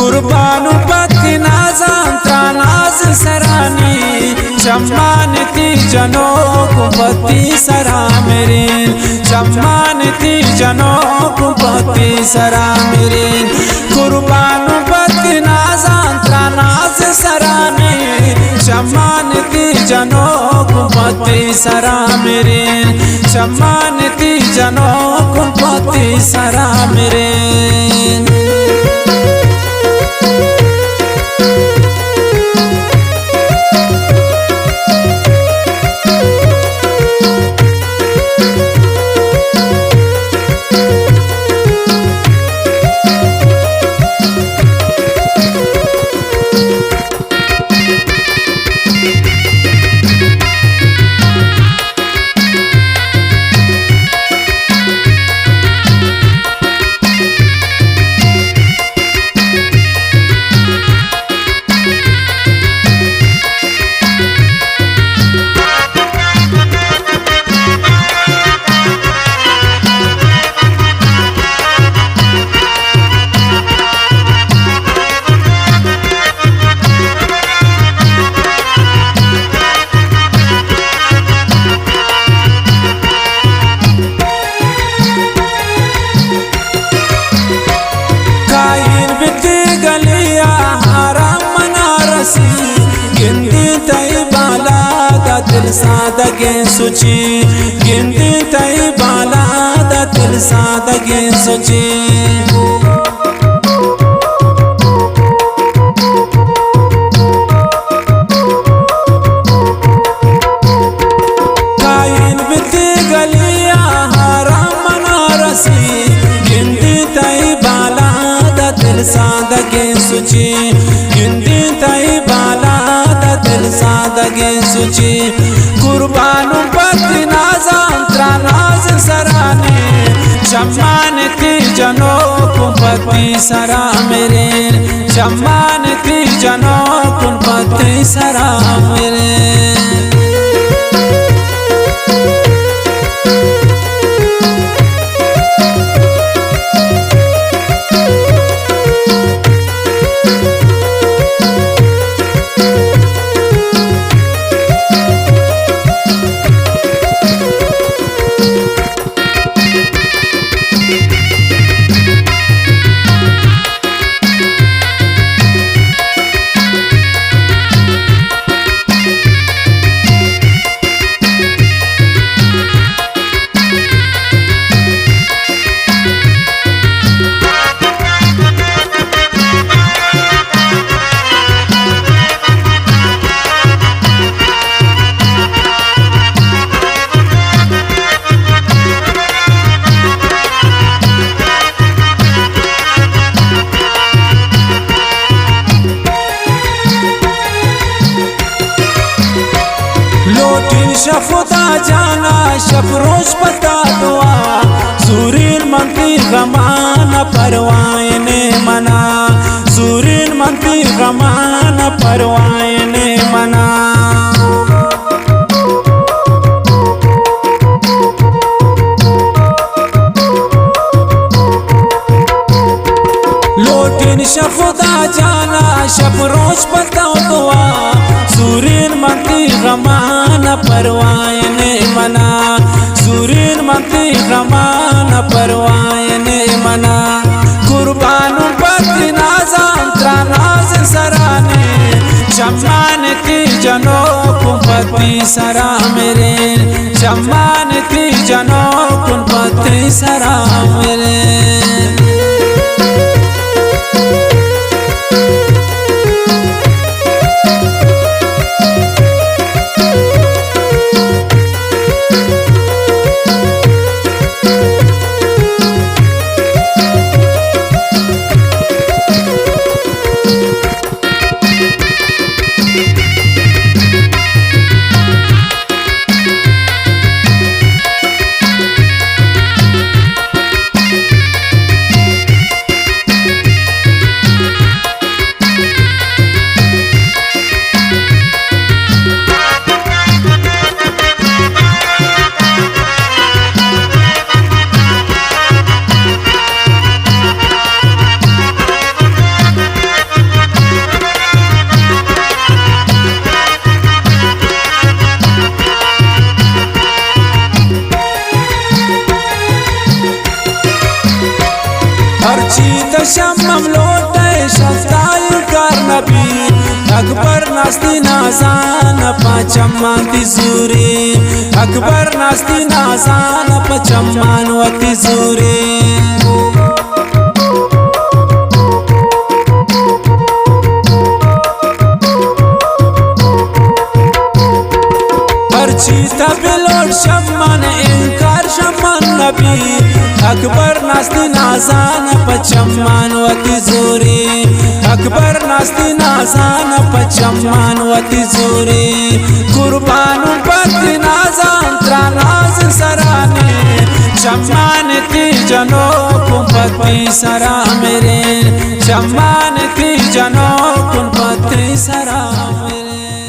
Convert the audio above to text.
कुर्बान पति नाज़ां त्रानाज सरानी सम्मानिती जनों कुपति सरा मेरे सम्मानिती जनों कुपति सरा मेरे कुर्बान पति नाज़ां त्रानाज सरानी सम्मानिती जनों कुपति सरा मेरे सम्मानिती जनों कुपति सरा मेरे दिल सादगे सुची गिनती तई बाला दा दिल सादगे सुची काइन बिती गलिया हराम मनारसी गिनती तई बाला दा दिल सादगे सुची गिनती तई बाला दा दिल सादगे सुची कुर्बान पति नाज़ां त्रानाज सराने सम्मानिती जनों कुपति सरा मेरे सम्मानिती जनों कुपति सरा मेरे शफुदा जाना शफरोश पता दुआ सूरीन मंती गमान परवाने मना सूरीन मंती गमान परवाने मना लोटिन शफुदा जाना शफरोश पता दुआ सूरीन मंती गमान परवाने मना सूरीन मंती गमान परवाने मना कुर्बान पति नाज़ां त्रानाज सराने सम्मानिती जनों कुपति सरा मेरे सम्मानिती जनों कुपति सरा मेरे नास्ती नाजान पचम्मान तिजूरी अकबर नास्ती नाजान पचम्मान व तिजूरी चीता बिलोड शम्मान इंकार शम्मान नबी अकबर नास्ती नाजान पचम्मान व तिजूरी अकबर नास्ती नाजान पचम्मान व तिजूरी कुर्बान पति नाजान त्रानाज सराने शम्मान ती जनो कुंपति सरा मेरे शम्मान ती जनो कुंपति सरा मेरे।